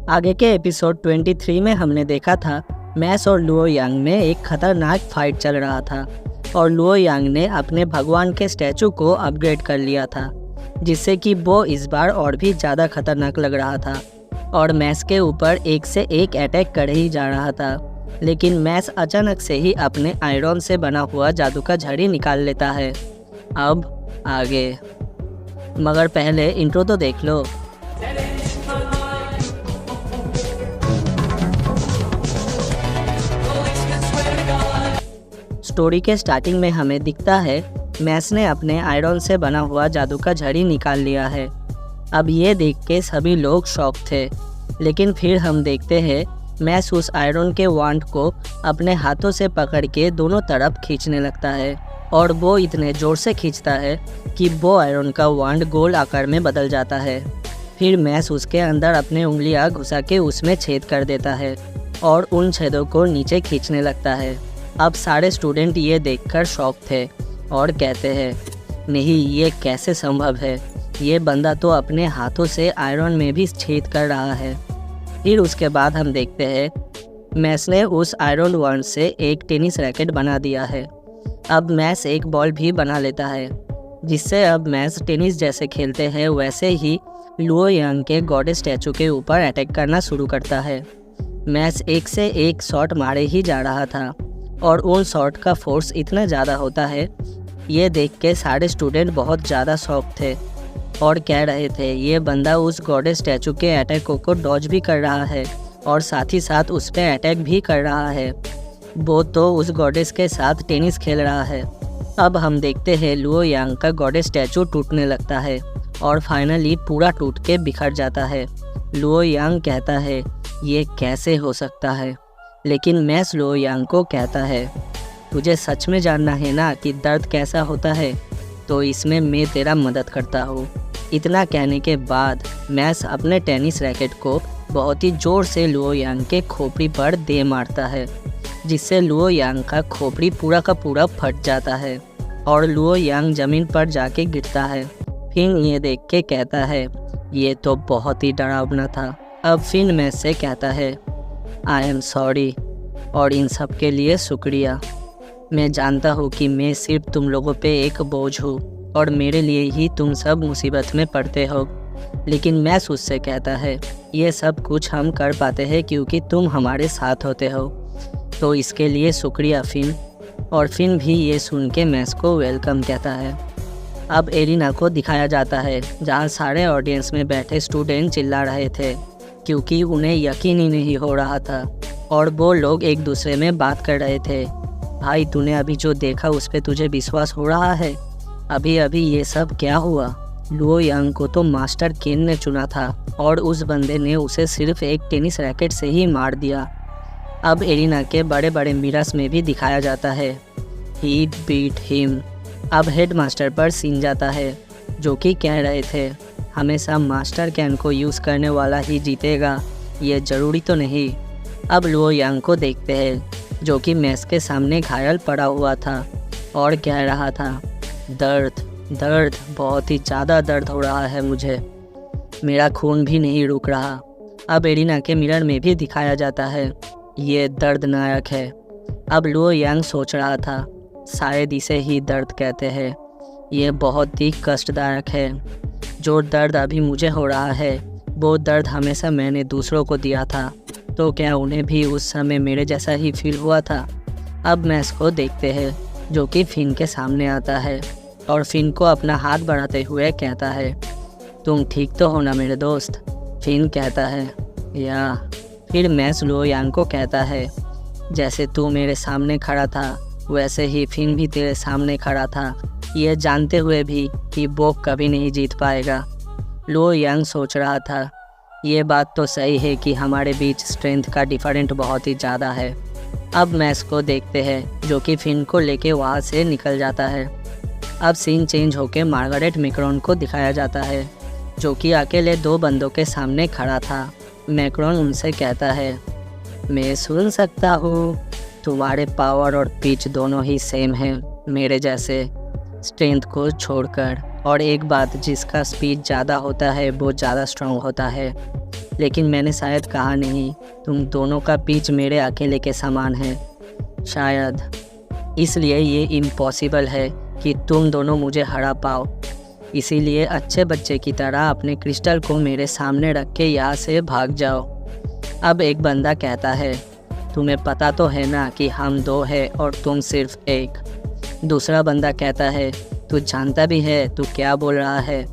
आगे के एपिसोड 23 में हमने देखा था मैस और लुओ यांग में एक खतरनाक फाइट चल रहा था और लुओ यांग ने अपने भगवान के स्टैचू को अपग्रेड कर लिया था, जिससे कि वो इस बार और भी ज़्यादा खतरनाक लग रहा था और मैस के ऊपर एक से एक अटैक कर ही जा रहा था। लेकिन मैस अचानक से ही अपने आयरन से बना हुआ जादू का झड़ी निकाल लेता है। अब आगे, मगर पहले इंट्रो तो देख लो। स्टोरी के स्टार्टिंग में हमें दिखता है मैस ने अपने आयरन से बना हुआ जादू का झड़ी निकाल लिया है। अब ये देख के सभी लोग शॉक थे, लेकिन फिर हम देखते हैं मैस उस आयरन के वांड को अपने हाथों से पकड़ के दोनों तरफ खींचने लगता है और वो इतने ज़ोर से खींचता है कि वो आयरन का वांड गोल आकार में बदल जाता है। फिर मैस उसके अंदर अपने उंगलियां घुसा के उसमें छेद कर देता है और उन छेदों को नीचे खींचने लगता है। अब सारे स्टूडेंट ये देखकर शॉक थे और कहते हैं, नहीं, ये कैसे संभव है? ये बंदा तो अपने हाथों से आयरन में भी छेद कर रहा है। फिर उसके बाद हम देखते हैं मैस ने उस आयरन वांड से एक टेनिस रैकेट बना दिया है। अब मैस एक बॉल भी बना लेता है, जिससे अब मैस टेनिस जैसे खेलते हैं वैसे ही लुओ यांग के गॉडेस स्टैचू के ऊपर अटैक करना शुरू करता है। मैस एक से एक शॉट मारे ही जा रहा था और उन शॉट का फोर्स इतना ज़्यादा होता है, ये देख के सारे स्टूडेंट बहुत ज़्यादा शॉक थे और कह रहे थे ये बंदा उस गॉडेस स्टैचू के अटैकों को डॉज भी कर रहा है और साथ ही साथ उस पर अटैक भी कर रहा है। वो तो उस गॉडेस के साथ टेनिस खेल रहा है। अब हम देखते हैं लुओ यांग का गॉडेस स्टैचू टूटने लगता है और फाइनली पूरा टूट के बिखर जाता है। लुओ यांग कहता है ये कैसे हो सकता है, लेकिन मैस लुओ यांग को कहता है तुझे सच में जानना है ना कि दर्द कैसा होता है, तो इसमें मैं तेरा मदद करता हूँ। इतना कहने के बाद मैस अपने टेनिस रैकेट को बहुत ही ज़ोर से लुओ यांग के खोपड़ी पर दे मारता है, जिससे लुओ यांग का खोपड़ी पूरा का पूरा फट जाता है और लुओ यांग ज़मीन पर जाके गिरता है। फिर ये देख के कहता है ये तो बहुत ही डरावना था। अब फिर मैस से कहता है आई एम सॉरी और इन सब के लिए शुक्रिया। मैं जानता हूँ कि मैं सिर्फ तुम लोगों पे एक बोझ हूँ और मेरे लिए ही तुम सब मुसीबत में पड़ते हो, लेकिन मैस उससे कहता है ये सब कुछ हम कर पाते हैं क्योंकि तुम हमारे साथ होते हो, तो इसके लिए शुक्रिया फिन। और फिन भी ये सुन के मैस को वेलकम कहता है। अब एरिना को दिखाया जाता है जहाँ सारे ऑडियंस में बैठे स्टूडेंट चिल्ला रहे थे क्योंकि उन्हें यकीन ही नहीं हो रहा था और वो लोग एक दूसरे में बात कर रहे थे। भाई, तूने अभी जो देखा उस पर तुझे विश्वास हो रहा है? अभी अभी ये सब क्या हुआ? लुओ यांग को तो मास्टर केन ने चुना था और उस बंदे ने उसे सिर्फ एक टेनिस रैकेट से ही मार दिया। अब एरिना के बड़े बड़े मिरर्स में भी दिखाया जाता है ही बीट हिम। अब हेड मास्टर पर सीन जाता है, जो कि कह रहे थे हमेशा मास्टर कैन को यूज़ करने वाला ही जीतेगा, ये ज़रूरी तो नहीं। अब लुओ यांग को देखते हैं, जो कि मैस के सामने घायल पड़ा हुआ था और कह रहा था दर्द दर्द, बहुत ही ज़्यादा दर्द हो रहा है मुझे, मेरा खून भी नहीं रुक रहा। अब एरिना के मिरर में भी दिखाया जाता है ये दर्दनाक है। अब लुओ यांग सोच रहा था शायद इसे ही दर्द कहते हैं, ये बहुत ही कष्टदायक है। जो दर्द अभी मुझे हो रहा है वो दर्द हमेशा मैंने दूसरों को दिया था, तो क्या उन्हें भी उस समय मेरे जैसा ही फील हुआ था? अब मैस को देखते हैं, जो कि फिन के सामने आता है और फिन को अपना हाथ बढ़ाते हुए कहता है तुम ठीक तो हो ना मेरे दोस्त? फिन कहता है या। फिर मैस लुओ यांग को कहता है जैसे तू मेरे सामने खड़ा था वैसे ही फिन भी तेरे सामने खड़ा था, ये जानते हुए भी कि वो कभी नहीं जीत पाएगा। लुओ यांग सोच रहा था ये बात तो सही है कि हमारे बीच स्ट्रेंथ का डिफरेंट बहुत ही ज़्यादा है। अब मैस को देखते हैं, जो कि फिन को लेके वहाँ से निकल जाता है। अब सीन चेंज होकर मार्गरेट मैक्रोन को दिखाया जाता है, जो कि अकेले दो बंदों के सामने खड़ा था। मैक्रोन उनसे कहता है मैं सुन सकता हूँ तुम्हारे पावर और पिच दोनों ही सेम हैं मेरे जैसे, स्ट्रेंथ को छोड़कर, और एक बात जिसका स्पीड ज़्यादा होता है वो ज़्यादा स्ट्रॉन्ग होता है। लेकिन मैंने शायद कहा नहीं, तुम दोनों का पिच मेरे अकेले के समान है। शायद इसलिए ये इम्पॉसिबल है कि तुम दोनों मुझे हरा पाओ। इसीलिए अच्छे बच्चे की तरह अपने क्रिस्टल को मेरे सामने रख के यहाँ से भाग जाओ। अब एक बंदा कहता है, तुम्हें पता तो है ना कि हम 2 हैं और तुम सिर्फ 1। दूसरा बंदा कहता है, तू जानता भी है तू क्या बोल रहा है।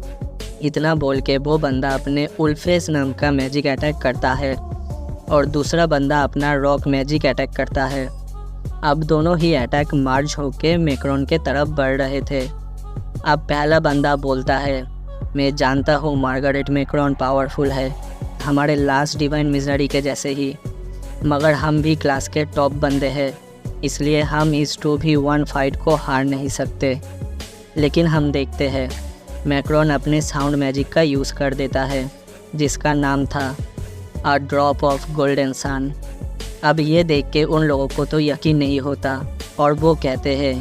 इतना बोल के वो बंदा अपने उल्फेस नाम का मैजिक अटैक करता है और दूसरा बंदा अपना रॉक मैजिक अटैक करता है। अब दोनों ही अटैक मार्च होके मैक्रोन के तरफ बढ़ रहे थे। अब पहला बंदा बोलता है, मैं जानता हूँ मार्गरेट मैक्रोन पावरफुल है, हमारे लास्ट डिवाइन मिजनरी के जैसे ही, मगर हम भी क्लास के टॉप बंदे हैं, इसलिए हम इस 2v1 फाइट को हार नहीं सकते। लेकिन हम देखते हैं मैक्रोन अपने साउंड मैजिक का यूज़ कर देता है, जिसका नाम था अ ड्रॉप ऑफ गोल्डन सन। अब ये देख के उन लोगों को तो यकीन नहीं होता और वो कहते हैं,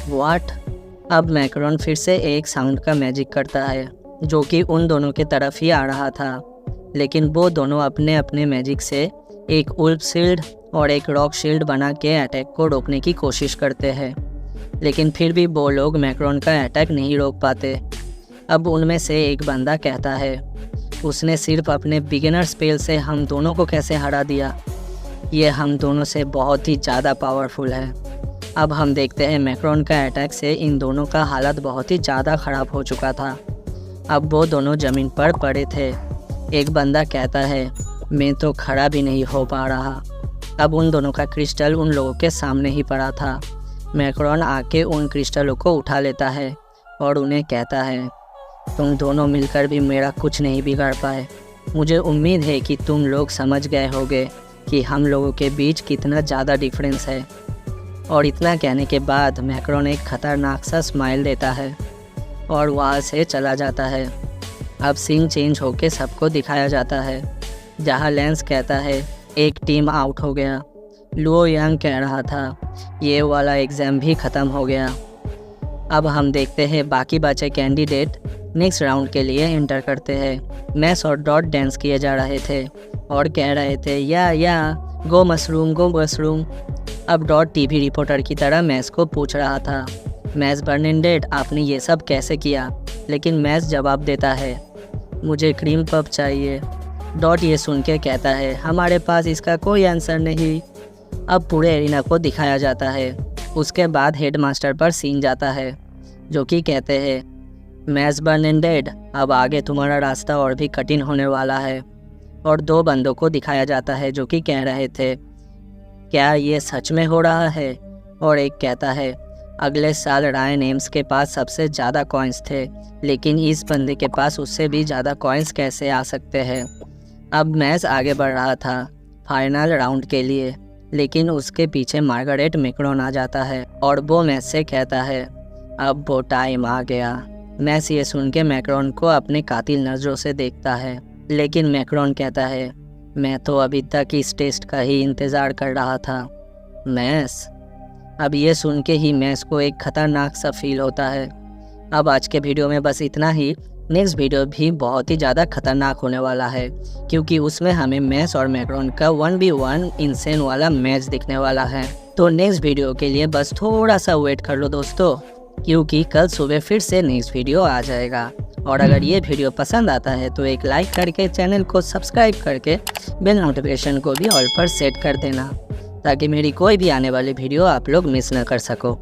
व्हाट। अब मैक्रोन फिर से एक साउंड का मैजिक करता है जो कि उन दोनों के तरफ ही आ रहा था, लेकिन वो दोनों अपने अपने मैजिक से एक उल्फ शील्ड और एक रॉक शील्ड बना के अटैक को रोकने की कोशिश करते हैं, लेकिन फिर भी वो लोग मैक्रोन का अटैक नहीं रोक पाते। अब उनमें से एक बंदा कहता है, उसने सिर्फ अपने बिगिनर स्पेल से हम दोनों को कैसे हरा दिया, ये हम दोनों से बहुत ही ज़्यादा पावरफुल है। अब हम देखते हैं मैक्रोन का अटैक से इन दोनों का हालत बहुत ही ज़्यादा ख़राब हो चुका था। अब वो दोनों ज़मीन पर पड़े थे। एक बंदा कहता है, मैं तो खड़ा भी नहीं हो पा रहा। अब उन दोनों का क्रिस्टल उन लोगों के सामने ही पड़ा था। मैक्रोन आके उन क्रिस्टलों को उठा लेता है और उन्हें कहता है, तुम दोनों मिलकर भी मेरा कुछ नहीं बिगाड़ पाए। मुझे उम्मीद है कि तुम लोग समझ गए होगे कि हम लोगों के बीच कितना ज़्यादा डिफरेंस है। और इतना कहने के बाद मैक्रोन एक ख़तरनाक सा स्माइल देता है और वहाँ से चला जाता है। अब सीन चेंज होके सबको दिखाया जाता है, जहाँ लेंस कहता है, एक टीम आउट हो गया। लुओ यांग कह रहा था, ये वाला एग्ज़ाम भी ख़त्म हो गया। अब हम देखते हैं बाकी बचे कैंडिडेट नेक्स्ट राउंड के लिए एंटर करते हैं। मैस और डॉट डांस किए जा रहे थे और कह रहे थे, या गो मशरूम गो मशरूम। अब डॉट टीवी रिपोर्टर की तरह मैस को पूछ रहा था, मैस बर्निंडेड आपने ये सब कैसे किया। लेकिन मैस जवाब देता है, मुझे क्रीम पफ चाहिए। डॉट ये सुन के कहता है, हमारे पास इसका कोई आंसर नहीं। अब पूरे एरिना को दिखाया जाता है। उसके बाद हेडमास्टर पर सीन जाता है, जो कि कहते हैं, मैस बर्निंडेड अब आगे तुम्हारा रास्ता और भी कठिन होने वाला है। और 2 बंदों को दिखाया जाता है जो कि कह रहे थे, क्या ये सच में हो रहा है। और एक कहता है, अगले साल रायन एम्स के पास सबसे ज़्यादा कॉइन्स थे, लेकिन इस बंदे के पास उससे भी ज़्यादा कॉइन्स कैसे आ सकते हैं। अब मैच आगे बढ़ रहा था फाइनल राउंड के लिए, लेकिन उसके पीछे मार्गरेट मैक्रोन आ जाता है और वो मैच से कहता है, अब वो टाइम आ गया। मैच ये सुन के मैक्रोन को अपने कातिल नज़रों से देखता है, लेकिन मैक्रोन कहता है, मैं तो अभी तक इस टेस्ट का ही इंतज़ार कर रहा था। मैस। अब ये सुन के ही मैस को एक ख़तरनाक सा फील होता है। अब आज के वीडियो में बस इतना ही। नेक्स्ट वीडियो भी बहुत ही ज़्यादा खतरनाक होने वाला है, क्योंकि उसमें हमें मैस और मैक्रोन का 1v1 इंसेन वाला मैच दिखने वाला है। तो नेक्स्ट वीडियो के लिए बस थोड़ा सा वेट कर लो दोस्तों, क्योंकि कल सुबह फिर से नेक्स्ट वीडियो आ जाएगा। और अगर ये वीडियो पसंद आता है तो एक लाइक करके चैनल को सब्सक्राइब करके बेल नोटिफिकेशन को भी ऑल पर सेट कर देना, ताकि मेरी कोई भी आने वाली वीडियो आप लोग मिस न कर सको।